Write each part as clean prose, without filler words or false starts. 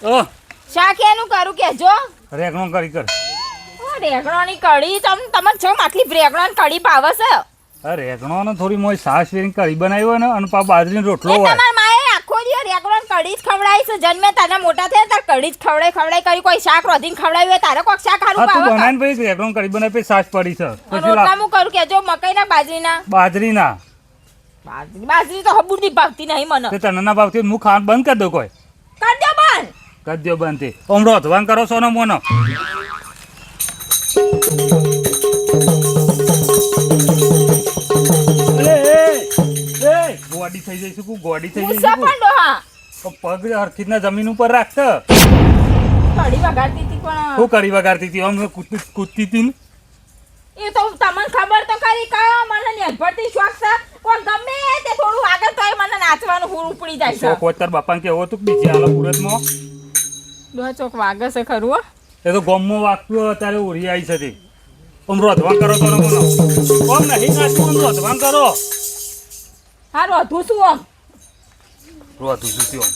ઓ શાક એનું કરું કેજો. રેગણો કરી કર. રેગણોની કઢી તમને છો આટલી રેગણોની કઢી ભાવે છે? અરે રેગણો થોડી મોય સાસ વેરી કઢી બનાવી હોય ને અને પા બાજરીનો રોટલો હોય. તમાર માએ આખો દિવસ રેગણોની કઢી જ ખવડાવી છે. જન્મે તારા મોટા થયા તાર કઢી જ ખવડાઈ કરી કોઈ શાક રોધીને ખવડાવી હોય તારે કોક શાક હારું તું ભાવે. બનાવીને પછી રેગણો કઢી બનાવી પછી સાસ પડી છે. રોટલા હું કરું કેજો મકાઈના બાજરીના? બાજરીના. બાજરી તો હબુરથી ભાવતી નહીં મને. તે તને ના ભાવતી હું ખાવાનું બંધ કરી દઉં કોઈ. કર દો બંધ. કરી દો બંધ તે. ઓમ રોધવાન કરો સોનો મોનો. ગોડી થઈ જઈશું કુ ગોડી થઈ મુસા જઈશું પણ ડોહા. પગ હરખીના જમીન ઉપર રાખત. કઢી વગાડતી હતી પણ હું કઢી વગાડતી હતી આમ કૂદતી હતી ને. એ તો તમને ખબર તો ખરી કયો મને નેભરતી શોખ છે. કોઈ ગમે તે થોડું આગળ તોય મને નાચવાનું હુર ઉપડી જાય છે. શોખ હોય તાર બાપાને કેવો હતું બીજી હાલ મુહૂર્તમાં ડોહા ચોક વાગે છે ખરું હો. એ તો ગમમાં વાગતું હોય ત્યારે ઉડી આવી છે તે. આમ રોધવાન કરો તો બોલો આમ નહીં નાચતું આમ રોધવાન કરો. હા રોધું છું આમ. રોધું છું ત્યો.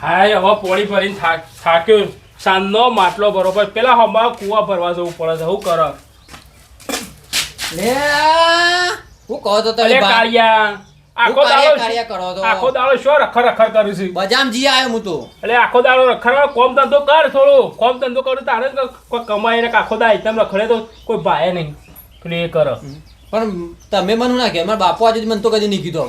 હાય હવે પોળી ભરીને થાક્યો. સાંજનો માટલો બરોબર પેલા હમણાં કુવા ભરવા જવું પડે છે. શું કરો લે હું કહો તો તમે અરે કાળિયા આખો કાર્ય કરો તો આખો દાડો શું રખર કરું છું. બજામ જી આવ્યો હું તો એટલે આખો દાડો રખડ કોમ ધંધો કર થોડું કોમ ધંધો કરું તારે કોઈ કમાઈને આખો દા આઈટમ રખડે તો કોઈ ભાઈ નહીં પેલું એ કરો. પણ તમે મને ના કે મારા બાપુ આજે મને તો કદી નહીં કીધો.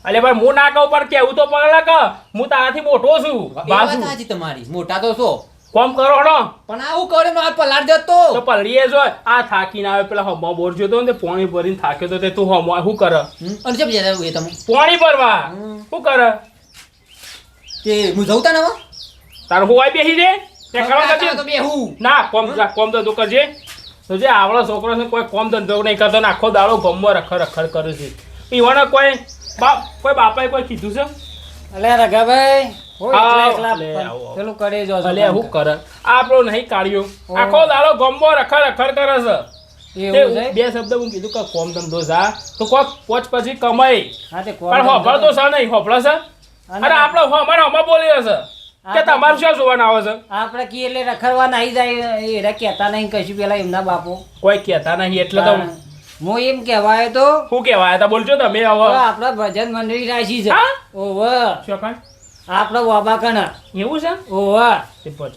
અલે ભાઈ હું ના કહું પણ કેવું તો પડે કે હું તારાથી મોટો છું. એ વાત સાચી તમારી મોટા તો છો કોમ કરો હડો પણ આવું કરે માર પલાડ જતો તો પલડીએ જો આ થાકીને આવે પેલા હમો બોર જોતો ને પાણી ભરીને થાક્યો તો તે તું હમો શું કરે અને કેમ જતા એ તમે પાણી ભરવા શું કરે તે હું જઉં તા ને હવે તાર હું આઈ બેસી દે તે કરવા તો કરજે બેહું ના કોમ ધંધો કરજે તો જે આવડો છોકરો છે કોઈ કોમ ધંધો નહીં કરતો ને આખો દાડો ગમવા રખડ કરે છે ઈવાને કોઈ બાપાએ કોઈ કીધું છે અલે રઘાભાઈ પેલું કરે જો અલે હું કરે આપણો નહીં કાઢ્યો આખો દાડો ગમવા રખડ કરે છે. બે શબ્દ હું કીધું કે કોમ ધંધો જા તો કોક પોચ પછી કમાઈ પણ હોફળ તો છે નહીં હોફળ છે અને આપણો અમારે હમા બોલી છે કે તમારું શું જોવાના આવે છે. આપણે કી એટલે રખડવા નાહી જાય એ કહેતા નહીં કશું પેલા એમના બાપો કોઈ કહેતા નહીં એટલે તો હું એમ કહેવાય તો શું કહેવાય તા બોલજો તમે હવે આપણા ભજન મંડળી રાશી છે. ઓવ શું કાંઈ આપડે વાબા કણ એવું છે ઓવ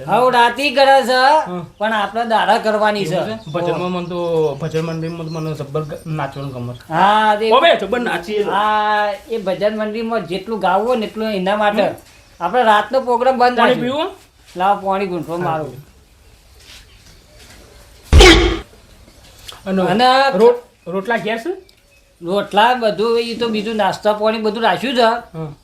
હવે રાતી કરે છે પણ આપણે દાડા કરવાની છે. ભજનમાં મને તો ભજન મંડળીમાં મને જબ્બર નાચવાનું ગમે. હા ઓબે જબ્બર નાચીએ. હા એ ભજન મંડળીમાં જેટલું ગાવું ને એટલું એના માટે આપણે રાતનો પ્રોગ્રામ બંધ પાણી રાખ્યો. પીવું લાવ પાણી ગુંઠો મારું અને રોટલા ઘેર છે રોટલા બધું એ તો બીજું નાસ્તા પાણી બધું રાખ્યું છે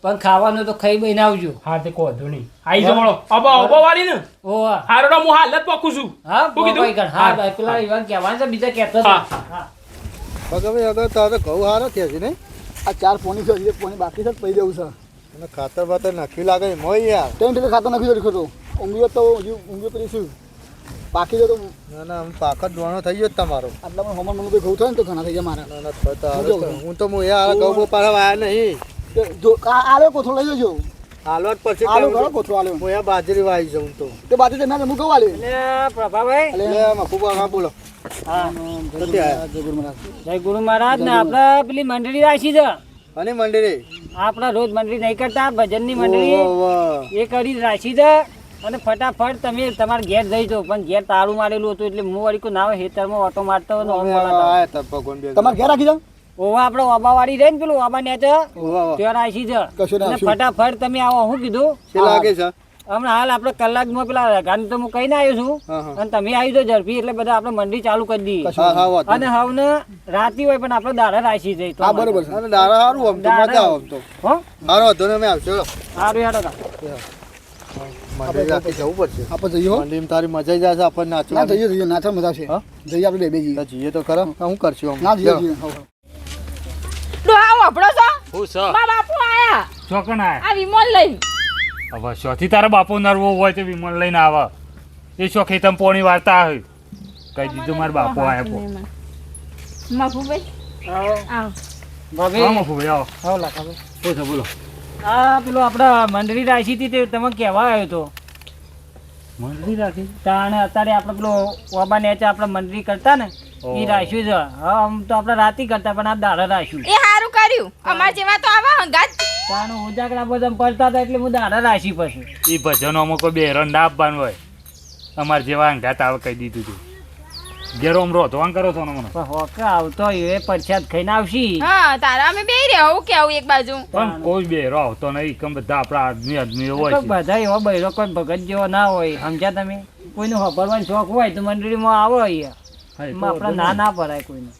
પણ ખાવાનું તો ખાઈ બહીને આવજો. હા તે કહો ધો નહીં આઈ જો મળો અબા વાળી ને ઓહ હારો હું હાલ જ પકું છું. હા શું કીધું? બોબાઈ કર. હા ભાઈ પેલા ઈવાન કહેવાનું છે બીજા કહેતા હા. છે. હા ભગવે અગર તારે ઘઉં હારો થયા છે ને આ 4 પોણી છે જે પોણી બાકી છે પડી દેવું છે અને ખાતર બાતર નાખ્યું લાગે મોય યાર 10 ખાતર નાખ્યું છે તો ઊંઘ્યો તો ઊંઘ્યો પેલી શું બાકી તો ના ના પાકત દોણો થઈ ગયો તમારો આટલા પણ હમણાં મને ઘઉં થાય ને તો ઘણા થઈ ગયા મારા ના ના થતા હું તો હું યાર ઘઉં પાછા વાયા નહીં જો આલો કોથળો લઈ જજો હાલવાટ પછી આલો ઘણો કોથળો આલો હું યાર બાજરી વાઈ જાઉં તો તે બાજરી ના હું કહું આલે એટલે પ્રભાભાઈ એટલે મફુબા હા બોલો હા જય ગુરુ મહારાજ જય ગુરુ મહારાજ ને આપણે પેલી મંડળી રાખી છે અને મંડળી આપણા રોજ મંડળી નહીં કરતા ભજનની મંડળી એ કરી રાખી છે અને ફટાફટ તમે તમારા ઘેર જઈ જાઓ પણ ઘેર તાળું મારેલું હતું એટલે હું વળી કોઈ ના હેતરમાં ઓટો મારતો તમારે ઘેર રાખી જાવ ઓવા આપણે ઓબા વાળી રહી ને પેલું ઓબા ને ત્યાં રાખી છે અને ફટાફટ તમે આવો શું કીધું લાગે છે હમણાં હાલ આપણે કલાકમાં પેલા ગાંધી તો હું કહીને આવ્યો છું અને તમે આવી જાઓ ઝડપી એટલે બધા આપણે મંડી ચાલુ કરી દઈએ અને હવે રાતી હોય પણ આપણે દાડા રાખી જઈએ તો બરોબર છે દાડા સારું આમ તો મજા આવે તો હો સારું હતો ને અમે આવશો સારું યાર મંડી રાખી જવું પડશે આપણે જઈએ મંડીમાં તારી મજા જશે આપણને નાચવા જઈએ નાચવા મજા છે જઈએ આપણે બે જઈએ જઈએ તો ખરા હું કરશું ના જઈએ ડોહા વાપડો છો? હું સ મા બાપુ આયા ચોકણ આય આ વિમોન લઈ. હવે શોથી તારા બાપો નરવો હોય તો વિમલ લઈને આવે એ શોખી તમે પોણી વાર્તા હોય કઈ દીધું મારા બાપો આયા પો મફુભાઈ આવો. ભાભી આવો મફુભાઈ આવો આવો લાખાભાઈ શું છે બોલો આ પેલો આપડા મંડળી રાખી હતી તે તમે કહેવા આવ્યો તો મંડળી રાખી તાણે અત્યારે આપણે પેલો ઓબા નેચે આપણે મંડળી કરતા ને એ રાખ્યું છે. હા આમ તો આપણે રાતી કરતા પણ આ દાડા રાખ્યું. એ સારું કર્યું અમાર જેવા તો આવા હંગાત તાણે ઉજાગરા બધા પડતા હતા એટલે હું દાડા રાશી પછી એ ભજનોમાં કોઈ બેરણ ના આપવાનું હોય. અમારે જેવા અંગાત આવે કહી દીધું તું ઘેરો આમ રોધવાન કરો છો ને મને. પણ હોકા આવતો હોય એ પરસાદ ખાઈને આવશી. હા તારા અમે બે રહેવું કેવું એક બાજુ પણ કોઈ બેરો આવતો નહીં કેમ બધા આપણા આદમી હોય છે. બધા એવો બૈરો કોઈ ભગત જેવો ના હોય સમજ્યા તમે. કોઈનો વાપરવાનો શોખ હોય તો મંડળીમાં આવો અહીંયા હા, એ તો એમાં આપણે ના ના પડાય કોઈને.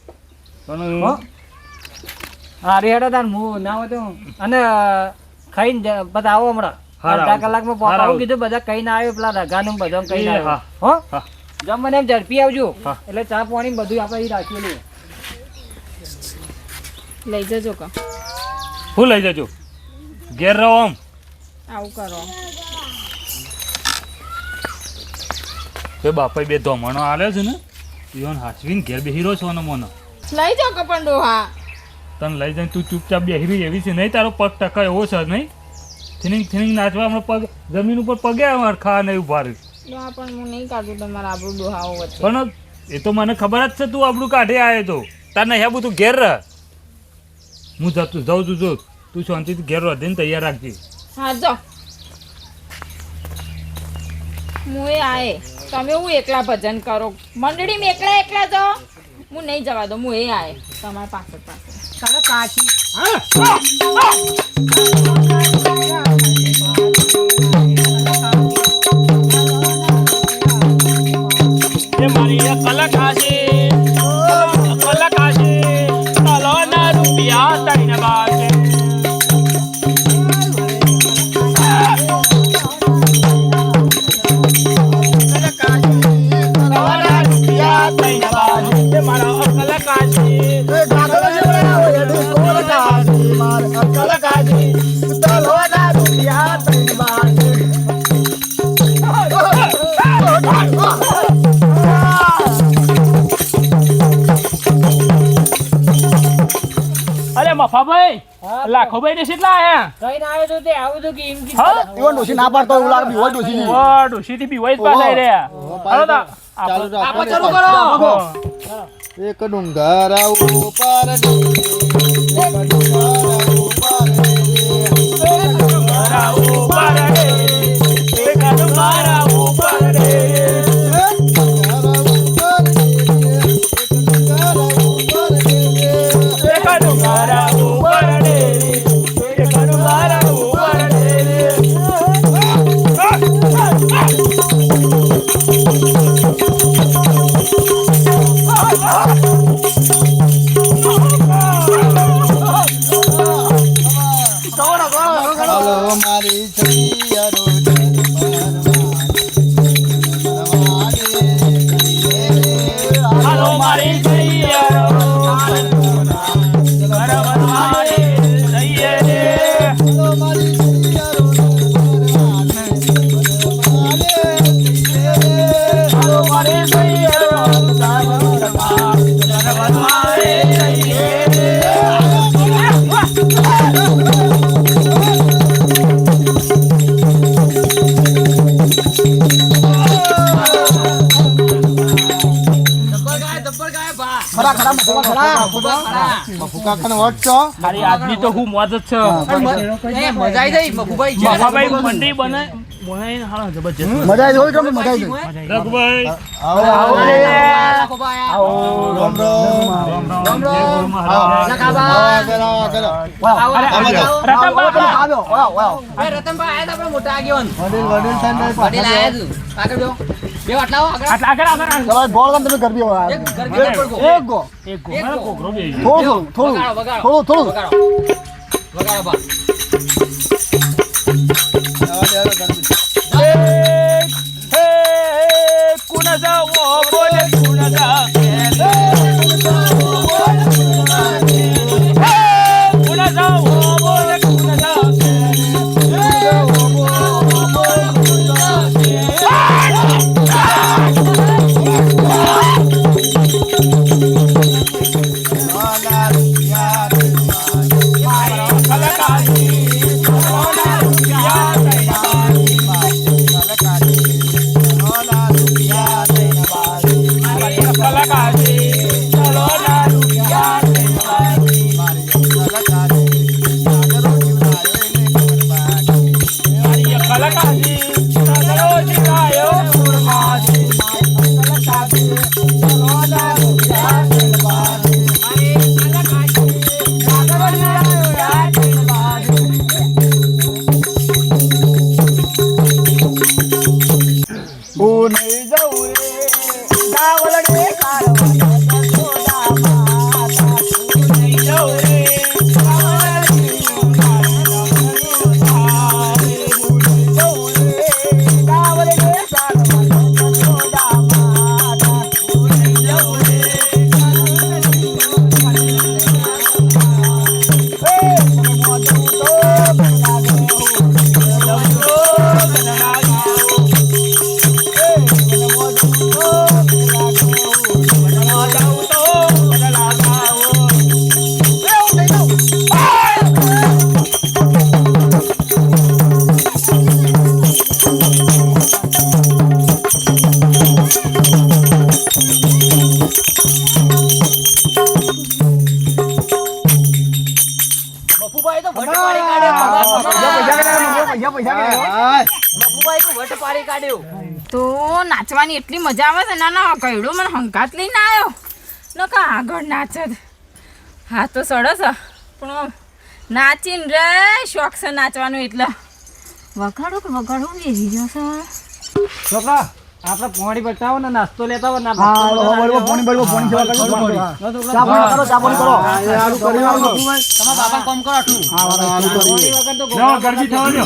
પણ હો હારે હેડો તાર હું ના હોય તો અને ખાઈને બધા આવો હમણાં હારા અડધા આવું. કલાકમાં હારા પપ્પાઓ આવું. કીધું બધા કહીને આવ્યો પેલા રઘાનું બધા કહીને એ આવ્યો. હા. હો હા. જમને એમ ઝડપી આવજો હા. એટલે ચા પાણી બધું આપણે અહીં રાખેલું. લઈ જજો કા હું લઈ જજો ઘેર રહો આમ. આવું કરો બે બાપા બે ધોમણો આલે છે ને ઈવન હાસવીને ઘેર બેહી રહ્યો છો ને મને લઈ જાઓ કપણ ડોહા તને લઈ જઈને તું ચૂપચાપ બેહી રહી એવી છે નહીં. તારો પગ ટકા એવો છે નહીં. થિનિંગ થિનિંગ નાચવા હમણાં પગ જમીન ઉપર પગે અમારે ખા નહીં ઉભા રહ્યું. ડોહા પણ હું નહીં કાઢું તમારા આબરૂ ડોહાઓ વચ્ચે પણ એ તો મને ખબર જ છે તું આપણું કાઢે આવ્યો તો તાર નહીં આવું તું ઘેર રહ. હું જાઉં છું જો તું શાંતિથી ઘેર વધીને તૈયાર રાખજે. હા જો હું એ આએ તમે હું એકલા ભજન કરો મંડળીમાં એકલા એકલા જાઓ હું નહીં જવા દઉં હું એ આએ તમારા પાછળ પાછળ કાચી એ મારી કલાકાશી કલાકાશી તલોના રૂપિયા તરીને બાજે તલોના રૂપિયા તરીને બાજે એ મારા કલાકાશી કલાકાશી તલોના રૂપિયા તરીને બાજે અરે મફાભાઈ લાખોભાઈ ને કેટલા આયા કહીને આવ્યો તો તે આવું તો કે એમ કીધું. હા? એવો ડોશી ના પાડતો એવું લાગે બીવો ડોશી ની. ઓ ડોશી થી બીવાઈ જ પાછા રહ્યા હાલો તા ચાલુ રાખો. આપણે ચાલુ કરો એક ડુંગરા ઉપર હાલો મારી છૈયારો હાલો મારી સૈયરો બરાબર મારી સૈયરે હાલો મારી સૈયરો બરાબર મારી સૈયરે ખરા ખરા ખરા મફુકા કન વટ છો. મારી આજની તો હું મોજ જ છે મફાભાઈ મંડી બનાવીને હાલો જબરજસ્ત મજા આવી હોય તમને મજા આવી રઘુભાઈ આવો આવો રામ રામ કલાકાર તો નાચવાની એટલી મજા આવે છે. ના ના કઈડો મને હંકાત લઈને આવ્યો ન કા આગળ નાચત. હા તો સરસ પણ નાચીને રે શોખ છે નાચવાનો એટલે વગાડો કે વગાડો બેસી જશે. છોકરા આપણે પોણી બતાવો ને નાસ્તો લેતા હોય ને પોણી બળવો પોણી સેવા કરજો ચા પાણી કરો ચા પાણી કરો તમારા બાપા કામ કરો આટલું પોણી વગર તો જાઓ, ગરબી થવા દો.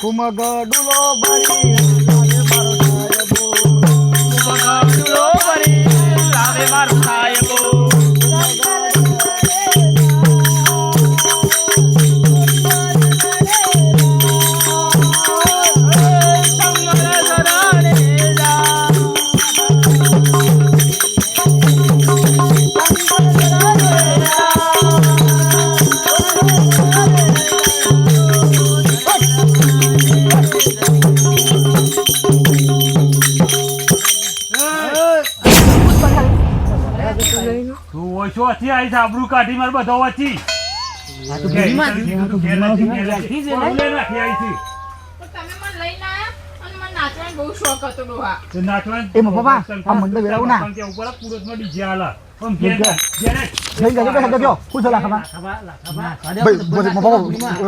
કુમગડુલો ભરી તું ઓછો હતી આવીશ આબરૂ કાઢી માર બધો વચ્ચી તું ઘેર નથી, ઘેર નથી. ઓલે નાખી આવીશ. તો તમે મને લઈને આયા અને મને નાચવાનો બહુ શોખ હતો ડોહા. તો નાચવાનું એ બાપા, આ મંડળ વેરાવું ના. પણ કે ઉપર પુરતમાં ડીજે આલા. પણ ઘેર ઘેર. ઘેર જઈ ગયો કે સગા શું છે લાખા ભાઈ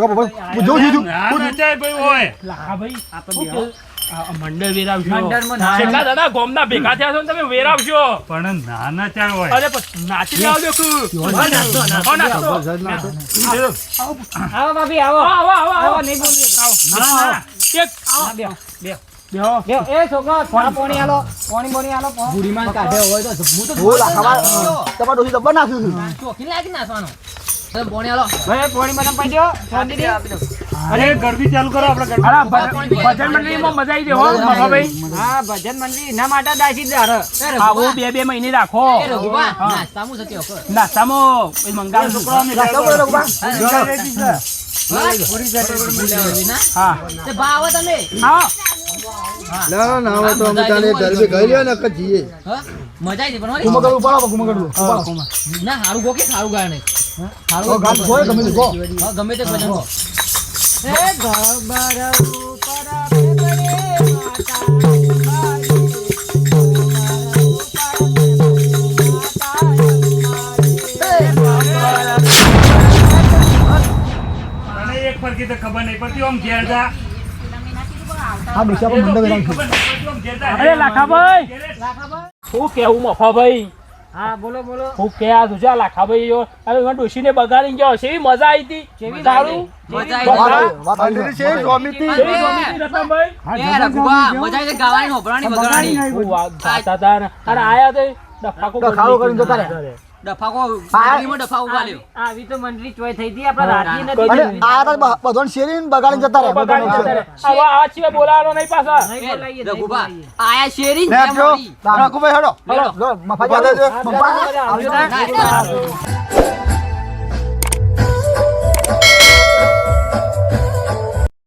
બાપા જો જીજુ ના નચાય ભાઈ હોય. હા ભાઈ શું કહ્યું? આ મંડળ વેરાવશો. મંડળમાં ના. કેટલા દાદા ગોમના ભેગા થયા છો ને તમે વેરાવશો. પણ ના નચાય હોય. અરે પણ નાચી આવજો નાસ્તો. આવો ભાભી આવો આવો આવો આવો નહીં બોલીએ ના, ના. એક બેહો બેહો. બેહો એ છોકરો પોણી હાલો પોણી હાલો બુઢીમાં કાઢે હોય તો હું તો ઓ લાખા ભાઈ તમાર ડોસી દબ્બર નાખ્યું છે ચોખી લાગી નાખવાનો બોણી હાલો ભાઈ પોણી માં તમે પાડ્યો અરે ગરબી ચાલુ કરો આપણે ગરબી. અરે ભજન મંડળીમાં મજા આવી જાય હો મફાભાઈ. હા ભજન મંડળી એના માટે દાસીદાર આવું 2-2 મહિને રાખો. એ રઘુબા નાસ્તામાં શું છે ઓકે નાસ્તામાં એ મંગાવ છોકરાઓને લાખા બોલો રઘુબા હા તે ભાવ તમે હા ના ના હવે તો અમે તાને ગરબી ગઈ લ્યો ને કે જીએ હા મજા આવી પણ કુમગડું ઉપાડો કુમગડું ના સારું ગો કે સારું ગાય નહીં ઓ સારું ગાલ જોય ગમે તે ગો હા ગમે તે ભજન ગો એ ગબર ઉપર તને એક ફરકી તો ખબર નહીં પડતી આમ ઘેર જા. આ દિશા પર મંડળ વેરાવું ખબર નહીં પડતી આમ ઘેર જા. અરે લાખાભાઈ ઘેરે. શું કેવું મફાભાઈ હા બોલો બોલો હું કે આ તુજા લાખાભાઈ જો હવે ડોશીને બગાડી ગયો છે એવી મજા આવી હતી કેવી દારૂ મજા વાત આવી છે ગોમિતી કેવી ગમી રતનભાઈ એ રઘુબા મજા આવી ગાવાની હોભરાણી બગાડી હું વાત ગાતા હતા ને અરે આયા તો ડફાકો ડખાવો કરીને જતા રહ્યા. ડફાકો મંડળીમાં ડફાકો ગાલ્યો આવી તો મંડળી ચોય થઈ હતી આપણે રાજી અને નથી આ તો બધોને શેરીને બગાડીને જતા રહ્યા બગાડી જતા રહે. હવે આ છીએ બોલાવાનો નહીં પાછા નહીં બોલાઈએ, નહીં રઘુબા બોલાઈએ. આયા શેરી લે આપજો રાખો ભાઈ હેડો હેડો. લો મફા જાજો મફા આવજો. ના, ના.